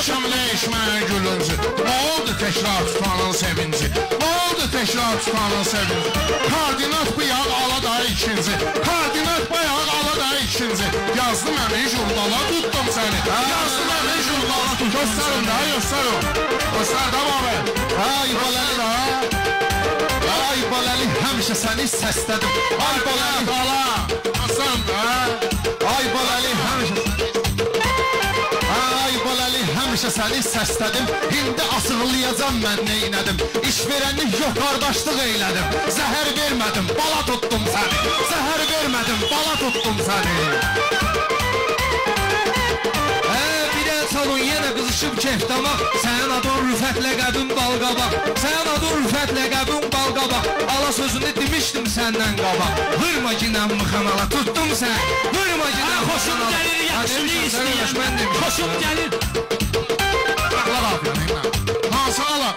Axşam değişməyin gülüncü. Nə oldu təkrar tutanın sevinci? Nə oldu təkrar tutanın sevinci? Koordinat bu yağ ala da ikinci. Koordinat bu yağ ala da ikinci. Yazdım əmin jurnala tuttum səni. Yazdım əmin jurnala tuttum. Göstərin daha göstərin. Göstər devam et. Ay Baləli da. Ay Baləli həmişə səni səslədim. Ay Baləli bala. Göstərin da. Ay Baləli həmişə həmişə səni səslədim. İndi asırlayacam mən neynədim. İş verənlik yox, qardaşlıq eylədim. Zəhər vermədim, bala tutdum səni. Zəhər vermədim, bala tutdum səni. Bir el çalın yenə qızışıb keftamaq. Sənin adın Rüfət ləqəbin balqabaq. Sənin adın Rüfət ləqəbin balqabaq. Ala sözünü demişdim səndən qabaq. Vırma ginən mıxanala tutdum sən. Vırma ginən xoşum gəlir, yaxşını istəyən. Xoşum gəlir.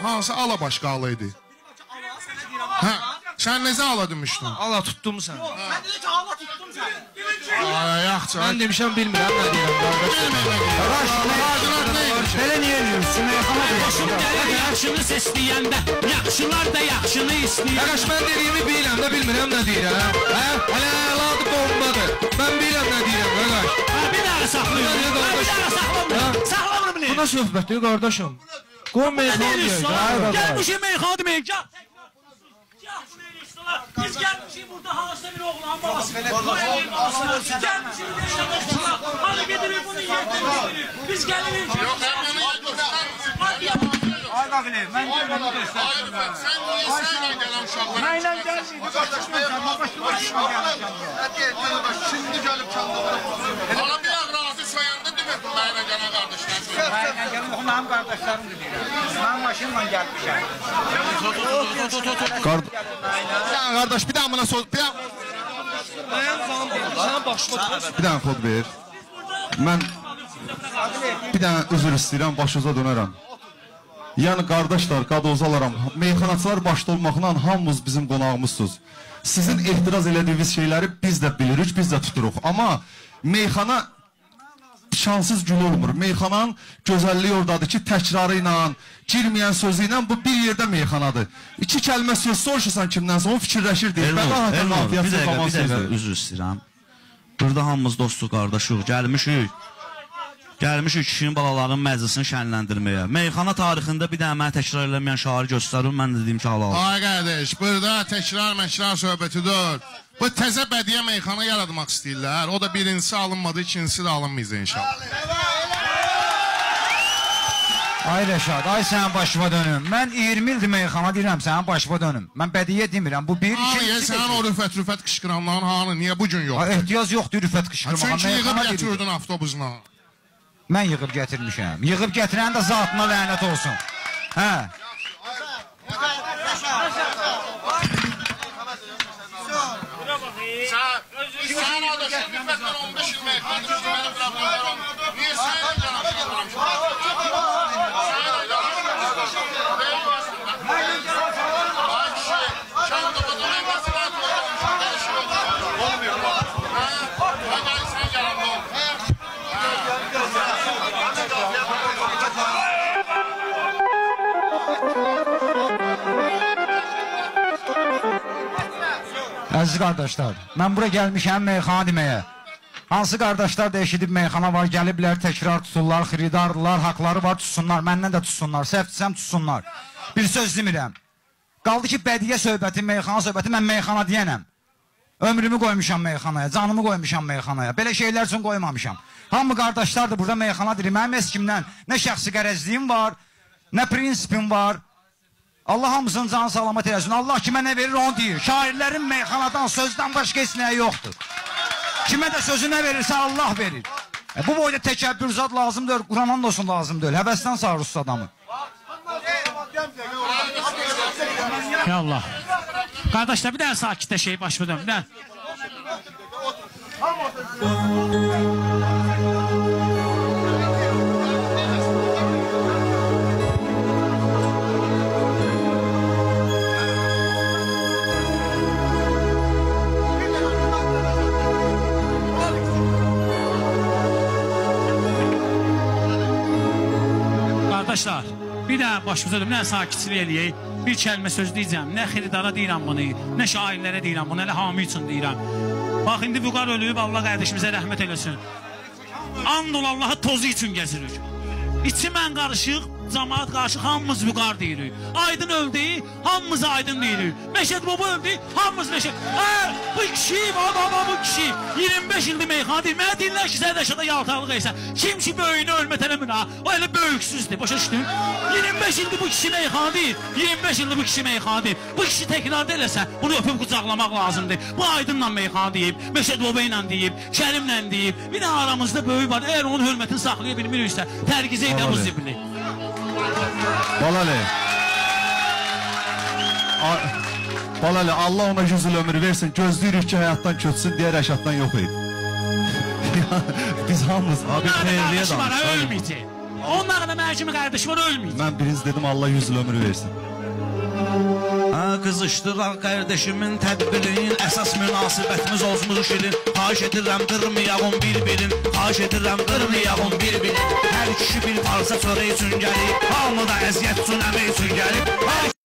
Hansı ala başqa ala idi? Hə, sən necə ala demişdin? Ala tutdum sən. Mən dedim ki, ala tutdum sən. Yaxşı. Mən demişəm, bilmirəm nə deyirəm. Belə niyə ediyorsun? Xoşum gəlir, yaxşını istəyəndə. Yaxşılar da yaxşını istəyir. Qardaş, mən dediyimi bilirəm də, bilmirəm nə deyirəm. Hələ əladı bombadır. Mən bilirəm nə deyirəm, qardaş. Bir daha saxlayın. Bir daha saxlamıyorum. Saxlamıyorum ne? Bu nə söhbətdir, qardaşım? Qoy meyxana deyək. Gel bu şey meyxana deməyək. Gel. Biz gelmişik burada havasında bir oğlan babası. Gelmişik bir yaşamışlar. Hadi getirin bunu yedirin. Biz gelirik. Yok, ben bunu göstermişim. Ay Naqili, mən bunu göstərdim. Sen niye senle gelen uşaqlar? Mənlə gəlməydi, qardaşım. Şimdi gelip çaldılar. Bana bir razı soyandı demek bu mənlə gelen kardeşler. Mənlə gəlin, o mənim qardaşlarımdır deyirəm. Mən maşınla gəlmişəm. Qardaş, bir daha buna söz... Bir dənə kod ver. Mən bir dənə üzr istəyirəm, başınıza dönərəm. Yəni qardaşlar, qadozalaram, meyxanaçılar başda olmaqla hamımız bizim qonağımızsınız. Sizin ehtiraz elədiyiniz şeyləri biz də bilirik, biz də tuturuq. Amma meyxana şanssız gül olmur. Meyxananın gözəlliyi oradadır ki, təkrarı ilə, girməyən sözü ilə bu bir yerdə meyxanadır. İki kəlmə söz soruşursan kimdənsə, o fikirləşir deyil. Bir dəqiqə, üzr istəyirəm. Burada hamımız dostluq, qardaşıq, gəlmişik kişinin balaların məclisini şənləndirməyə. Meyxana tarixində bir dənə mənə təkrar eləməyən şairi göstərin, mən də deyim ki, halal. Ay qardaş, burada təkrar söhbəti deyil. Bu təzə bədiyyə meyxana yaratmaq istəyirlər. O da birincisi alınmadı, ikincisi də alınmayacaq inşallah. Ay Rəşad, ay sənin başıma dönüm. Mən 20 ildir meyxana deyirəm, sənin başıma dönüm. Mən bədiyyə demirəm, bu bir, ikincisi... Sənin o rüfət qışqıranların hanı, niyə bugün yoxdur? Ehtiyac yoxdur rüfət qışqırmağa. Çünki yığıb gətirdin avtobusuna. Mən yığıb gətirmişəm. Yığıb gətirən də zatına lənət olsun. Hə. Sən adaşın rüfətdən 15 il meyxanı, mənim problemlərim. Niyə sənə yanaşıram? Əziz qardaşlar, mən bura gəlmişəm meyxana deməyə. Hansı qardaşlar da eşidib meyxana var, gəliblər, təkrar tuturlar, xiridardırlar, haqları var, tutsunlar, məndən də tutsunlar, səhv tutsunlar. Bir söz demirəm. Qaldı ki, bədiyyə söhbəti, meyxana söhbəti, mən meyxana deyənəm. Ömrümü qoymuşam meyxanaya, canımı qoymuşam meyxanaya, belə şeylər üçün qoymamışam. Hamı qardaşlar da burada meyxana deyir, mənim heç kimdən nə şəxsi qərəzliyim var, nə prinsipim var. Allah hamısının canı salamat eləsin. Allah kimə nə verir onu deyir. Şairlərin meyxanadan, sözdən başqa heç nəyə yoxdur. Kimə də sözü nə verirsə Allah verir. Bu boyda təkəbbürzat lazım deyil, Quran olsun lazım deyil. Həvəsdən sarılsın adamı. Ya Allah. Qardaşlar bir dənə sakitləşək başıma dön. Bir dənə. Qardaşlar, bir də başımıza bir dənə sakitçilik eləyək. Bir kəlmə söz deyəcəm. Nə xiridara deyirəm bunu, nə şairlərə deyirəm bunu, elə hamı üçün deyirəm. Bax, indi Vüqar ölüb, Allah qardaşımıza rəhmət eləsin. And ol Allah'a tozu üçün gəzirik. İçi mən qarışıq, cəmaat qarışıq, hamımız Vüqar deyirik. Aydın öldü, hamımız Aydın deyirik. Məşəd Baba öldü, hamımız Məşəd. Bu kişi, bu kişi 25 ildir meyxana deyir. Mənə deyirlər ki, Sərdaşada yaltaqlıq etsən. Kim ki böyüyünü ölmət eləmir ha, o elə böyüksüzdür, başa düşdün? 25 ildir bu kişi meyxana deyir. 25 ildir bu kişi meyxana deyir. Bu kişi təkrarda eləsə, bunu öpüb qucaqlamaq lazımdır. Bu Aydınla meyxana deyib, Məşəd Baba ilə deyib, Kərimlə deyib. Bir də aramızda böyük var, əgər onun hörmətini saxlaya bilmiriksə, tərgizə edə bu zibli. Balali, Allah ona 100 il ömür versin, gözləyirik ki, həyatdan köçsün, deyə Rəşaddan yox edin. Biz hamımız abi xeyirliyə danışıq. Ölməyəcək. Onların da mənim kimi qardaşı var, ölməyəcək. Mən biriniz dedim, Allah 100 il ömür versin. Qızışdıraq qardaşımın tədbirin, əsas münasibətimiz olsun şirin. Xahiş edirəm qırmayağım bir-birin, xahiş edirəm qırmayağım bir-birin. Hər kişi bir parça çörək üçün gəlib, hamı da əziyyət üçün əmək üçün gəlib.